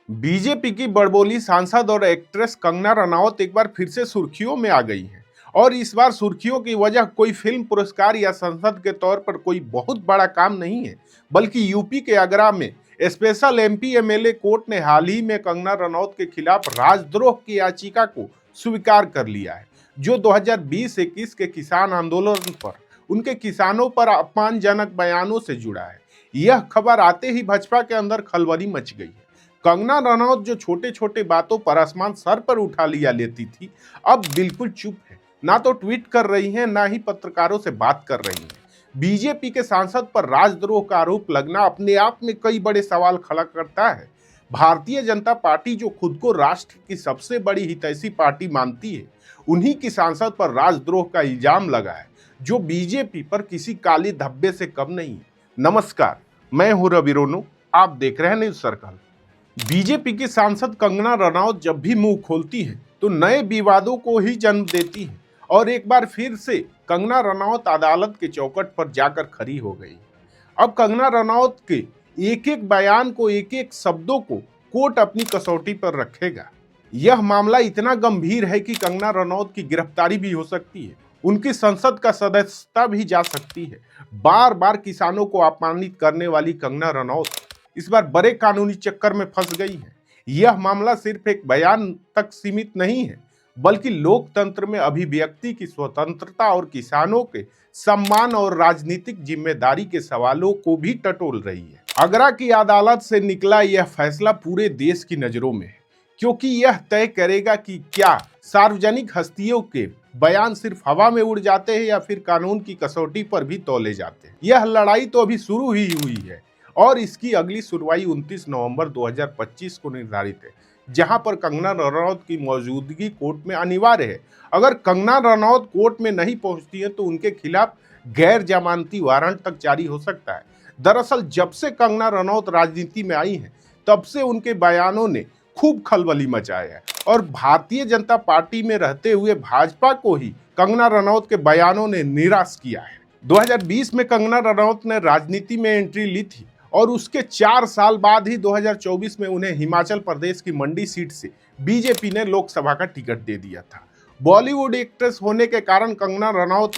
BJP की बड़बोली सांसद और एक्ट्रेस कंगना रनौत एक बार फिर से सुर्खियों में आ गई हैं। और इस बार सुर्खियों की वजह कोई फिल्म पुरस्कार या संसद के तौर पर कोई बहुत बड़ा काम नहीं है, बल्कि यूपी के आगरा में स्पेशल एमपी एमएलए कोर्ट ने हाल ही में कंगना रनौत के खिलाफ राजद्रोह की याचिका को स्वीकार कर लिया है, जो 2020-21 के किसान आंदोलन पर उनके किसानों पर अपमानजनक बयानों से जुड़ा है। यह खबर आते ही भाजपा के अंदर खलबली मच गई है। कंगना रनौत जो छोटे छोटे बातों पर आसमान सर पर उठा लिया लेती थी, अब बिल्कुल चुप है। ना तो ट्वीट कर रही हैं, ना ही पत्रकारों से बात कर रही हैं। बीजेपी के सांसद पर राजद्रोह का आरोप लगना अपने आप में कई बड़े सवाल खड़ा करता है। भारतीय जनता पार्टी जो खुद को राष्ट्र की सबसे बड़ी हितैषी पार्टी मानती है, उन्हीं की सांसद पर राजद्रोह का इल्जाम लगा है, जो बीजेपी पर किसी काले धब्बे से कम नहीं है। नमस्कार, मैं हूं रवि रोनू, आप देख रहे हैं न्यूज सर्कल। बीजेपी की सांसद कंगना रनौत जब भी मुंह खोलती है तो नए विवादों को ही जन्म देती है, और एक बार फिर से कंगना रनौत अदालत के चौखट पर जाकर खड़ी हो गई। अब कंगना रनौत के एक एक बयान को, एक एक शब्दों को कोर्ट अपनी कसौटी पर रखेगा। यह मामला इतना गंभीर है कि कंगना रनौत की गिरफ्तारी भी हो सकती है, उनकी संसद का सदस्यता भी जा सकती है। बार बार किसानों को अपमानित करने वाली कंगना रनौत इस बार बड़े कानूनी चक्कर में फंस गई है। यह मामला सिर्फ एक बयान तक सीमित नहीं है, बल्कि लोकतंत्र में अभिव्यक्ति की स्वतंत्रता और किसानों के सम्मान और राजनीतिक जिम्मेदारी के सवालों को भी टटोल रही है। आगरा की अदालत से निकला यह फैसला पूरे देश की नजरों में है, क्योंकि यह तय करेगा कि क्या सार्वजनिक हस्तियों के बयान सिर्फ हवा में उड़ जाते हैं या फिर कानून की कसौटी पर भी तौले जाते हैं। यह लड़ाई तो अभी शुरू ही हुई है और इसकी अगली सुनवाई 29 नवंबर 2025 को निर्धारित है, जहां पर कंगना रनौत की मौजूदगी कोर्ट में अनिवार्य है। अगर कंगना रनौत कोर्ट में नहीं पहुंचती है तो उनके खिलाफ गैर जमानती वारंट तक जारी हो सकता है। दरअसल जब से कंगना रनौत राजनीति में आई है, तब से उनके बयानों ने खूब खलबली मचाया है, और भारतीय जनता पार्टी में रहते हुए भाजपा को ही कंगना रनौत के बयानों ने निराश किया है। 2020 में कंगना रनौत ने राजनीति में एंट्री ली थी, और उसके 4 साल बाद ही 2024 में उन्हें हिमाचल प्रदेश की मंडी सीट से बीजेपी ने लोकसभा का टिकट दे दिया था। बॉलीवुड एक्ट्रेस होने के कारण कंगना रनौत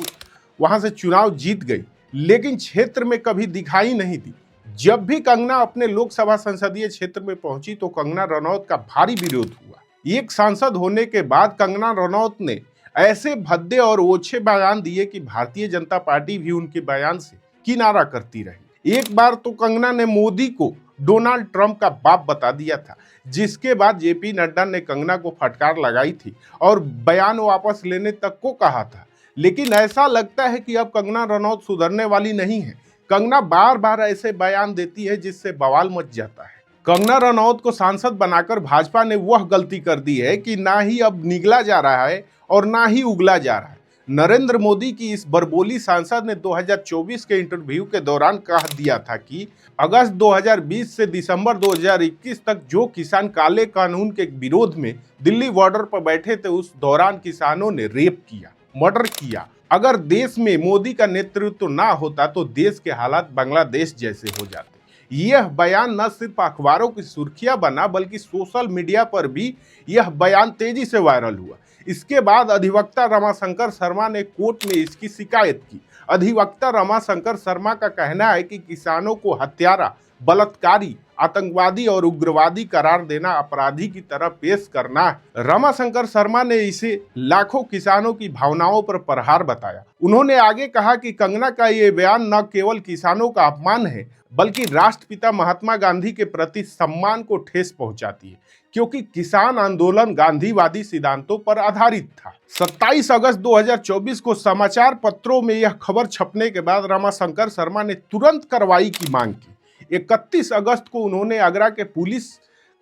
वहां से चुनाव जीत गई, लेकिन क्षेत्र में कभी दिखाई नहीं दी। जब भी कंगना अपने लोकसभा संसदीय क्षेत्र में पहुंची तो कंगना रनौत का भारी विरोध हुआ। एक सांसद होने के बाद कंगना रनौत ने ऐसे भद्दे और ओछे बयान दिए कि भारतीय जनता पार्टी भी उनके बयान से किनारा करती रही। एक बार तो कंगना ने मोदी को डोनाल्ड ट्रंप का बाप बता दिया था, जिसके बाद जेपी नड्डा ने कंगना को फटकार लगाई थी और बयान वापस लेने तक को कहा था। लेकिन ऐसा लगता है कि अब कंगना रनौत सुधरने वाली नहीं है। कंगना बार बार ऐसे बयान देती है जिससे बवाल मच जाता है। कंगना रनौत को सांसद बनाकर भाजपा ने वह गलती कर दी है कि ना ही अब निगला जा रहा है और ना ही उगला जा रहा है। नरेंद्र मोदी की इस बड़बोली सांसद ने 2024 के इंटरव्यू के दौरान कह दिया था कि अगस्त 2020 से दिसंबर 2021 तक जो किसान काले कानून के विरोध में दिल्ली बॉर्डर पर बैठे थे, उस दौरान किसानों ने रेप किया, मर्डर किया। अगर देश में मोदी का नेतृत्व ना होता तो देश के हालात बांग्लादेश जैसे हो जाते। यह बयान न सिर्फ अखबारों की सुर्खियां बना, बल्कि सोशल मीडिया पर भी यह बयान तेजी से वायरल हुआ। इसके बाद अधिवक्ता रमाशंकर शर्मा ने कोर्ट में इसकी शिकायत की। अधिवक्ता रमाशंकर शर्मा का कहना है कि किसानों को हत्यारा, बलात्कारी, आतंकवादी और उग्रवादी करार देना अपराधी की तरह पेश करना है। रमाशंकर शर्मा ने इसे लाखों किसानों की भावनाओं पर प्रहार बताया। उन्होंने आगे कहा कि कंगना का ये बयान न केवल किसानों का अपमान है, बल्कि राष्ट्रपिता महात्मा गांधी के प्रति सम्मान को ठेस पहुंचाती है, क्योंकि किसान आंदोलन गांधीवादी सिद्धांतों पर आधारित था। 27 अगस्त 2024 को समाचार पत्रों में यह खबर छपने के बाद रमाशंकर शर्मा ने तुरंत कार्रवाई की मांग की। 31 अगस्त को उन्होंने आगरा के पुलिस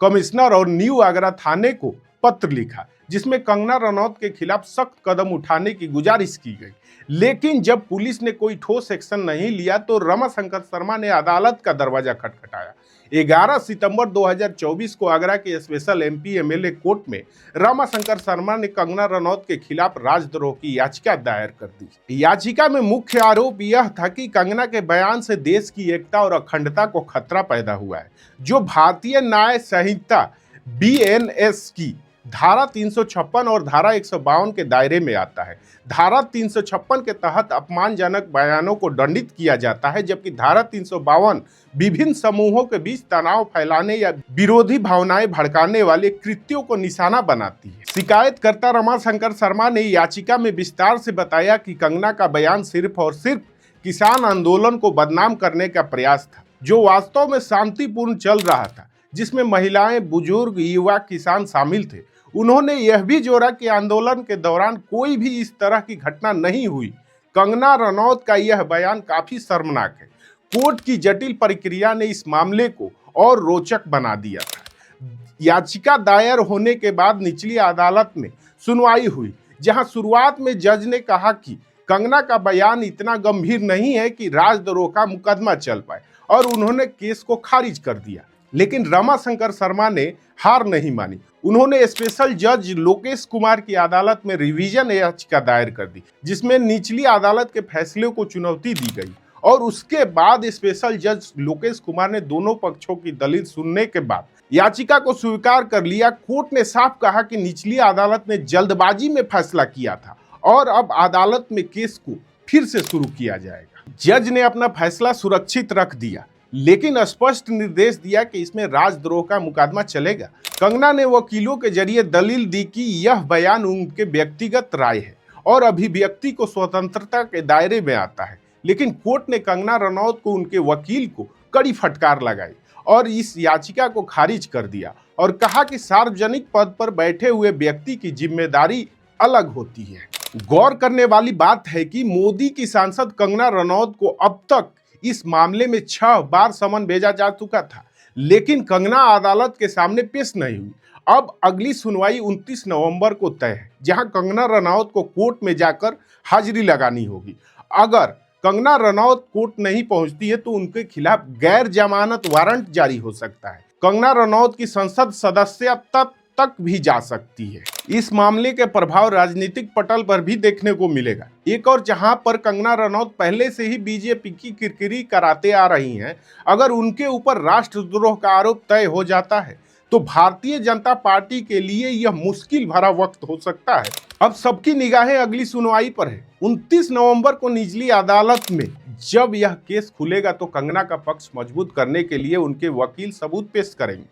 कमिश्नर और न्यू आगरा थाने को पत्र लिखा जिसमें कंगना रनौत के खिलाफ सख्त कदम उठाने की गुजारिश की गई। लेकिन जब पुलिस ने कोई ठोस एक्शन नहीं लिया तो रमाशंकर शर्मा ने अदालत का दरवाजा खटखटाया। 11 सितंबर 2024 को आगरा के स्पेशल एमपी एमएलए कोर्ट में रमाशंकर शर्मा ने कंगना रनौत के खिलाफ राजद्रोह की याचिका दायर कर दी। याचिका में मुख्य आरोप यह था कि कंगना के बयान से देश की एकता और अखंडता को खतरा पैदा हुआ है, जो भारतीय न्याय संहिता बीएनएस की धारा 356 और धारा 152 के दायरे में आता है। धारा 356 के तहत अपमानजनक बयानों को दंडित किया जाता है, जबकि धारा 352 विभिन्न समूहों के बीच तनाव फैलाने या विरोधी भावनाएं भड़काने वाले कृत्यों को निशाना बनाती है। शिकायतकर्ता रमाशंकर शर्मा ने याचिका में विस्तार से बताया कि कंगना का बयान सिर्फ और सिर्फ किसान आंदोलन को बदनाम करने का प्रयास था, जो वास्तव में शांतिपूर्ण चल रहा था, जिसमें महिलाएं, बुजुर्ग, युवा, किसान शामिल थे। उन्होंने यह भी जोड़ा कि आंदोलन के दौरान कोई भी इस तरह की घटना नहीं हुई। कंगना रनौत का यह बयान काफी शर्मनाक है। कोर्ट की जटिल प्रक्रिया ने इस मामले को और रोचक बना दिया था। याचिका दायर होने के बाद निचली अदालत में सुनवाई हुई, जहां शुरुआत में जज ने कहा कि कंगना का बयान इतना गंभीर नहीं है कि राजद्रोह का मुकदमा चल पाए, और उन्होंने केस को खारिज कर दिया। लेकिन रमाशंकर शर्मा ने हार नहीं मानी। उन्होंने स्पेशल जज लोकेश कुमार की अदालत में रिवीजन याचिका दायर कर दी, जिसमें निचली अदालत के फैसले को चुनौती दी गई, और उसके बाद स्पेशल जज लोकेश कुमार ने दोनों पक्षों की दलील सुनने के बाद याचिका को स्वीकार कर लिया। कोर्ट ने साफ कहा कि निचली अदालत ने जल्दबाजी में फैसला किया था और अब अदालत में केस को फिर से शुरू किया जाएगा। जज ने अपना फैसला सुरक्षित रख दिया, लेकिन स्पष्ट निर्देश दिया कि इसमें राजद्रोह का मुकदमा चलेगा। कंगना ने वकीलों के जरिए दलील दी कि यह बयान उनके व्यक्तिगत राय है और अभिव्यक्ति को स्वतंत्रता के दायरे में आता है। लेकिन कोर्ट ने कंगना रनौत को, उनके वकील को कड़ी फटकार लगाई और इस याचिका को खारिज कर दिया, और कहा कि सार्वजनिक पद पर बैठे हुए व्यक्ति की जिम्मेदारी अलग होती है। गौर करने वाली बात है कि मोदी की सांसद कंगना रनौत को अब तक इस मामले में 6 बार समन भेजा जा चुका था, लेकिन कंगना अदालत के सामने पेश नहीं हुई। अब अगली सुनवाई 29 नवंबर को तय है, जहां कंगना रनौत को कोर्ट में जाकर हाजिरी लगानी होगी। अगर कंगना रनौत कोर्ट नहीं पहुंचती है तो उनके खिलाफ गैर जमानत वारंट जारी हो सकता है। कंगना रनौत की संसद सदस्यता तक भी जा सकती है। इस मामले के प्रभाव राजनीतिक पटल पर भी देखने को मिलेगा। एक और जहां पर कंगना रनौत पहले से ही बीजेपी की किरकिरी कराते आ रही हैं, अगर उनके ऊपर राष्ट्रद्रोह का आरोप तय हो जाता है तो भारतीय जनता पार्टी के लिए यह मुश्किल भरा वक्त हो सकता है। अब सबकी निगाहें अगली सुनवाई पर है। 29 नवंबर को निचली अदालत में जब यह केस खुलेगा तो कंगना का पक्ष मजबूत करने के लिए उनके वकील सबूत पेश करेंगे।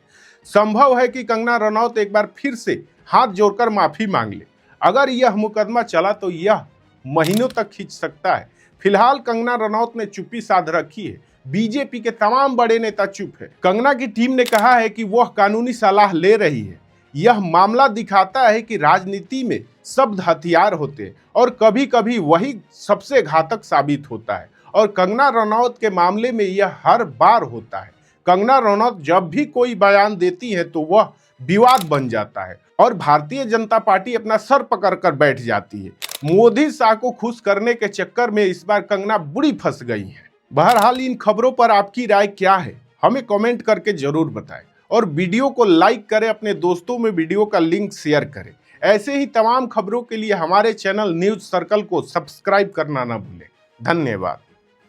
संभव है कि कंगना रनौत एक बार फिर से हाथ जोड़कर माफी मांग ले। अगर यह मुकदमा चला तो यह महीनों तक खींच सकता है। फिलहाल कंगना रनौत ने चुप्पी साध रखी है। बीजेपी के तमाम बड़े नेता चुप है। कंगना की टीम ने कहा है कि वह कानूनी सलाह ले रही है। यह मामला दिखाता है कि राजनीति में शब्द हथियार होते हैं और कभी कभी वही सबसे घातक साबित होता है, और कंगना रनौत के मामले में यह हर बार होता है। कंगना रनौत जब भी कोई बयान देती है तो वह विवाद बन जाता है और भारतीय जनता पार्टी अपना सर पकड़कर बैठ जाती है। मोदी शाह को खुश करने के चक्कर में इस बार कंगना बुरी फंस गई है। बहरहाल इन खबरों पर आपकी राय क्या है, हमें कमेंट करके जरूर बताएं, और वीडियो को लाइक करें, अपने दोस्तों में वीडियो का लिंक शेयर करें। ऐसे ही तमाम खबरों के लिए हमारे चैनल न्यूज सर्कल को सब्सक्राइब करना ना भूलें। धन्यवाद।